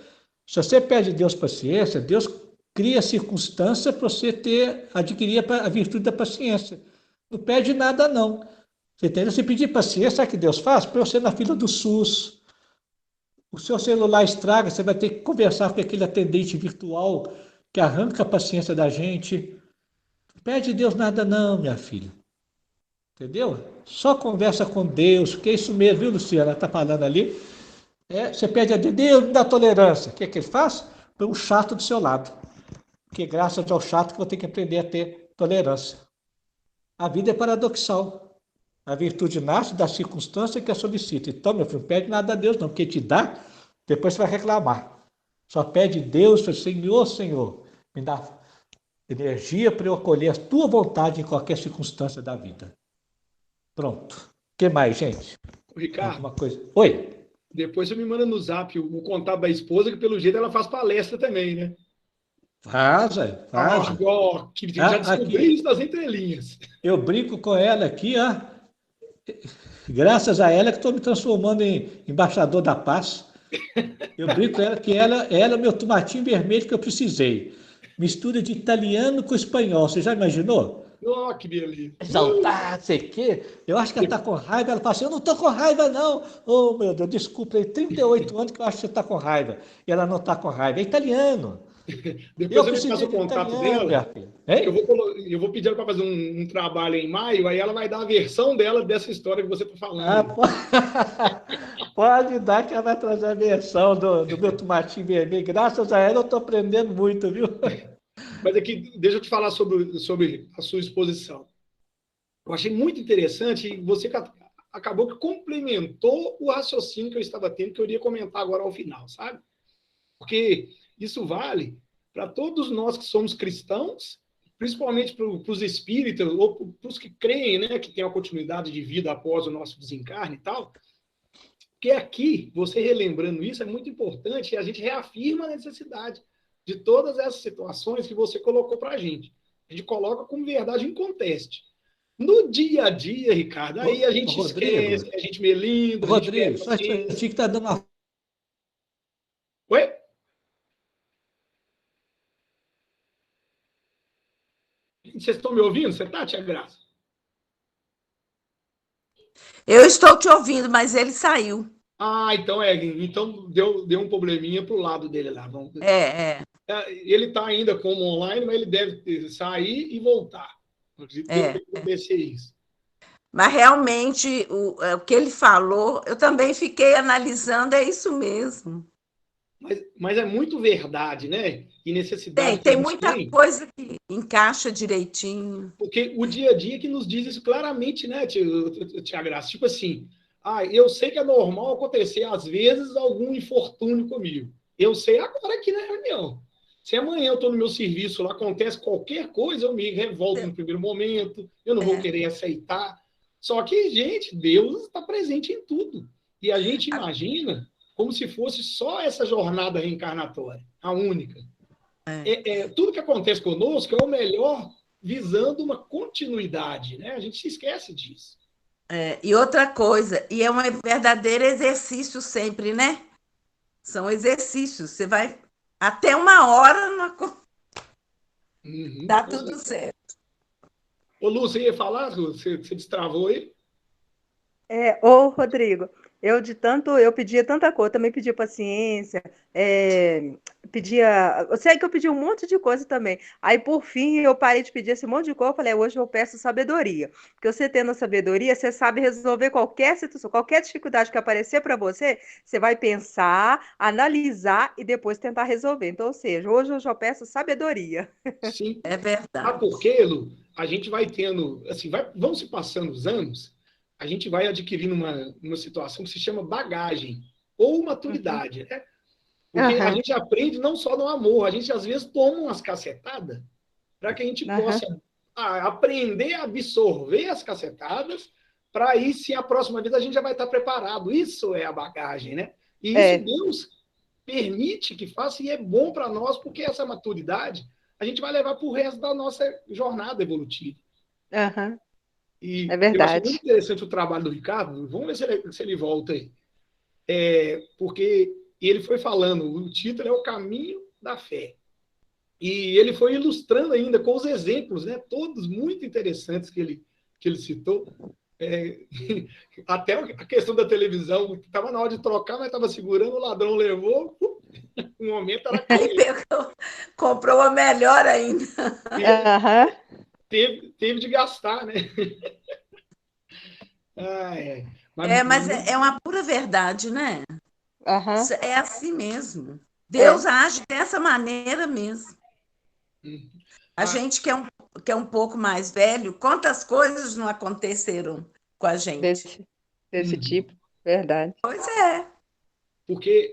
B: Se você pede a Deus paciência, Deus cria circunstância para você adquirir a virtude da paciência. Não pede nada, não. Você entendeu? Se pedir paciência, sabe o que Deus faz? Põe você na fila do SUS. O seu celular estraga, você vai ter que conversar com aquele atendente virtual que arranca a paciência da gente. Não pede Deus nada, não, minha filha. Entendeu? Só conversa com Deus, porque é isso mesmo, viu, Luciana? Está falando ali. Você pede a Deus, me dá tolerância. O que é que ele faz? Põe um chato do seu lado. Porque graças ao chato que eu vou ter que aprender a ter tolerância. A vida é paradoxal. A virtude nasce da circunstância que a solicita. Então, meu filho, não pede nada a Deus, não, porque te dá, depois você vai reclamar. Só pede Deus, Senhor, Senhor, me dá energia para eu acolher a tua vontade em qualquer circunstância da vida. Pronto. O que mais, gente?
A: Ricardo,
B: alguma coisa? Oi.
A: Depois você me manda no zap o contato da esposa, que pelo jeito ela faz palestra também, né?
B: Faz.
A: Que já descobri
B: Aqui,
A: isso das entrelinhas.
B: eu brinco com ela aqui, ó. Graças a ela que estou me transformando em embaixador da paz. Eu brinco com ela que ela é o meu tomatinho vermelho que eu precisei. Mistura de italiano com espanhol. Você já imaginou?
A: Oh, que beleza.
B: Exaltar, sei o quê. Eu acho que ela está com raiva. Ela fala assim, eu não estou com raiva, não. Oh, meu Deus, desculpa, tem 38 anos que eu acho que você está com raiva. E ela não está com raiva. É italiano.
A: Depois
B: Eu
A: você me passa
B: precisei
A: o
B: de
A: contato
B: italiano, minha
A: dela,
B: filha.
A: que
B: Hein?
A: eu vou pedir ela para fazer um trabalho em maio, aí ela vai dar a versão dela dessa história que você está falando.
B: Ah, pode dar que ela vai trazer a versão do meu tomatinho vermelho. Graças a ela eu estou aprendendo muito, viu?
A: Mas aqui, deixa eu te falar sobre a sua exposição. Eu achei muito interessante e você acabou que complementou o raciocínio que eu estava tendo, que eu iria comentar agora ao final, sabe? Porque isso vale para todos nós que somos cristãos, principalmente para os espíritas, ou para os que creem, né, que tem uma continuidade de vida após o nosso desencarne e tal. Porque aqui, você relembrando isso, é muito importante e a gente reafirma a necessidade de todas essas situações que você colocou para a gente. A gente coloca como verdade inconteste. No dia a dia, Ricardo, aí a gente esquece, a gente melindra,
B: Rodrigo,
A: a gente
B: só tinha que estar dando uma...
A: Oi? Vocês estão me ouvindo? Você tá, Tia Graça?
C: Eu estou te ouvindo, mas ele saiu.
A: Ah, então então deu um probleminha pro lado dele lá. Ele está ainda como online, mas ele deve sair e voltar. Eu acredito que deve ser isso.
C: Mas realmente o que ele falou, eu também fiquei analisando, é isso mesmo.
A: Mas é muito verdade, né? E necessidade que a
C: Tem
A: gente
C: muita
A: tem,
C: coisa que encaixa direitinho.
A: porque o dia a dia que nos diz isso claramente, né, Tia Graça? Tipo assim, eu sei que é normal acontecer, às vezes, algum infortúnio comigo. Eu sei agora aqui na reunião. Se amanhã eu estou no meu serviço, lá acontece qualquer coisa, eu me revolto no primeiro momento, eu não vou querer aceitar. Só que, gente, Deus está presente em tudo. E a gente imagina como se fosse só essa jornada reencarnatória, a única. Tudo que acontece conosco é o melhor visando uma continuidade, né? A gente se esquece disso.
C: E outra coisa, e é um verdadeiro exercício sempre, né? São exercícios. Você vai até uma hora, dá tudo certo.
A: Ô, Lu, você ia falar? Você destravou aí?
D: Ô, Rodrigo, eu pedia tanta coisa, também pedia paciência, eu sei que eu pedi um monte de coisa também. Aí, por fim, eu parei de pedir esse monte de coisa, eu falei, hoje eu peço sabedoria. Porque você tendo a sabedoria, você sabe resolver qualquer situação, qualquer dificuldade que aparecer para você, você vai pensar, analisar e depois tentar resolver. Então, ou seja, hoje eu já peço sabedoria.
A: Sim.
C: É
A: Sabe
C: verdade.
A: por quê, Lu? A gente vai tendo, assim, vão se passando os anos, a gente vai adquirindo uma situação que se chama bagagem ou maturidade, né? Porque a
D: Aham,
A: gente aprende não só no amor, a gente às vezes toma umas cacetadas para que a gente
D: aham.
A: possa aprender a absorver as cacetadas, para aí, se a próxima vez a gente já vai estar preparado. Isso é a bagagem, né? E isso
D: É,
A: Deus permite que faça e é bom para nós, porque essa maturidade a gente vai levar para o resto da nossa jornada evolutiva.
D: aham, é
A: E eu achei muito
D: verdade.
A: interessante o trabalho do Ricardo. Vamos ver se ele volta aí. Porque ele foi falando, o título é O Caminho da Fé. E ele foi ilustrando ainda com os exemplos, né? Todos muito interessantes que ele citou. É, até a questão da televisão, que estava na hora de trocar, mas estava segurando, o ladrão levou, um momento era com
C: Aí
A: ele.
C: comprou a melhor ainda.
D: Aham,
A: Teve de gastar, né? Mas,
C: Mas é uma pura verdade, né?
D: aham.
C: É assim mesmo. Deus
D: É,
C: age dessa maneira mesmo. A
A: ah,
C: gente que é um pouco mais velho, quantas coisas não aconteceram com a gente?
D: desse tipo, verdade.
C: Pois é.
A: porque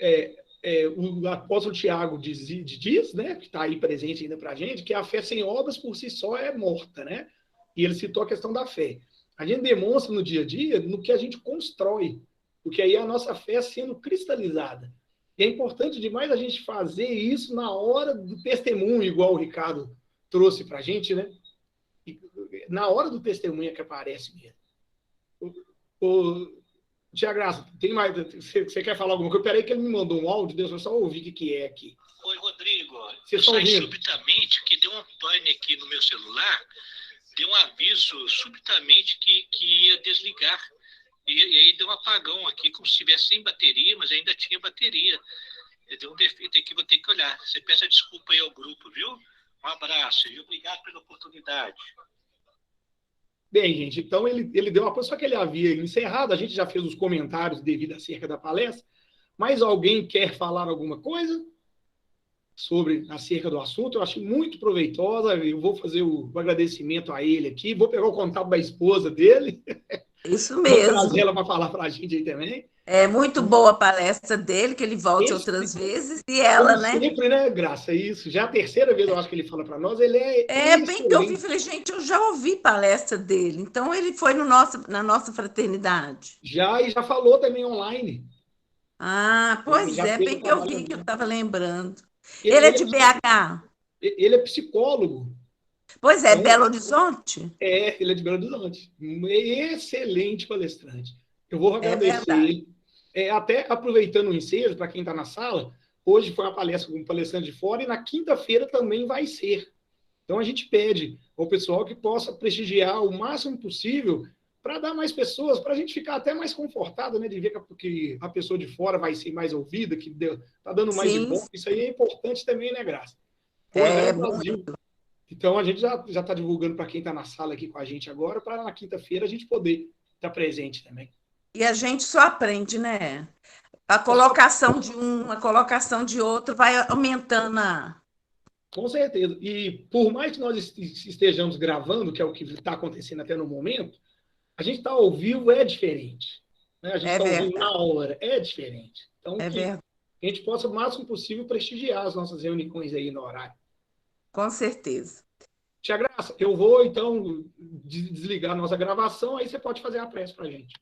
A: o apóstolo Tiago diz, né, que está aí presente ainda para a gente, que a fé sem obras por si só é morta, né? E ele citou a questão da fé. A gente demonstra no dia a dia no que a gente constrói, porque aí é a nossa fé sendo cristalizada. E é importante demais a gente fazer isso na hora do testemunho, igual o Ricardo trouxe para a gente, né? E na hora do testemunho é que aparece mesmo. O, Tia Graça, tem mais? Você quer falar alguma coisa? Peraí que ele me mandou um áudio, deixa eu só ouvir o que é aqui.
E: Oi, Rodrigo.
A: Vocês estão
E: saí
A: ouvindo?
E: subitamente, que deu um pane aqui no meu celular, deu um aviso subitamente que ia desligar. E aí deu um apagão aqui, como se estivesse sem bateria, mas ainda tinha bateria. Deu um defeito aqui, vou ter que olhar. Você peça desculpa aí ao grupo, viu? Um abraço e obrigado pela oportunidade.
A: Bem, gente, então ele deu apoio, só que ele havia encerrado, a gente já fez os comentários devido acerca da palestra, mas alguém quer falar alguma coisa acerca do assunto? Eu achei muito proveitosa, eu vou fazer o agradecimento a ele aqui, vou pegar o contato da esposa dele,
C: Isso
A: vou trazer
C: mesmo.
A: ela para falar para a gente aí também.
C: É muito boa a palestra dele, que ele volte outras
A: Esse,
C: vezes, e
A: como
C: ela, né?
A: sempre, né, Graça, isso, já é a terceira vez eu acho que ele fala para nós, ele é
C: Bem que eu vi,
A: excelente.
C: falei, gente, eu já ouvi palestra dele. Então, ele foi no na nossa fraternidade.
A: Já falou também online.
C: Ah,
A: Ele
C: pois
A: já
C: é,
A: teve
C: bem que eu vi
A: trabalhando.
C: que eu estava lembrando.
A: Ele,
C: Ele é
A: ele,
C: de BH.
A: ele é psicólogo.
C: Pois é,
A: Então,
C: Belo Horizonte?
A: ele é de Belo Horizonte. Um excelente palestrante. Eu vou
C: É
A: agradecer
C: verdade.
A: ele. Até aproveitando o ensejo, para quem está na sala, hoje foi uma palestra com um palestrante de fora e na quinta-feira também vai ser. Então a gente pede ao pessoal que possa prestigiar o máximo possível para dar mais pessoas, para a gente ficar até mais confortado, né, de ver que a pessoa de fora vai ser mais ouvida, que está dando mais
C: Sim,
A: ibope. Isso aí é importante também, né, Graça? Forjar
C: é
A: o Brasil.
C: muito.
A: Então, a gente já está divulgando para quem está na sala aqui com a gente agora, para na quinta-feira a gente poder estar presente também.
C: E a gente só aprende, né? A colocação de um, a colocação de outro vai aumentando a...
A: Com certeza. E por mais que nós estejamos gravando, que é o que está acontecendo até no momento, a gente está ao vivo é diferente. Né? A gente está ao vivo na hora, é diferente. Então, que a gente possa, o máximo possível, prestigiar as nossas reuniões aí no horário.
C: Com certeza.
A: Tia Graça, eu vou, então, desligar a nossa gravação, aí você pode fazer a prece para a gente.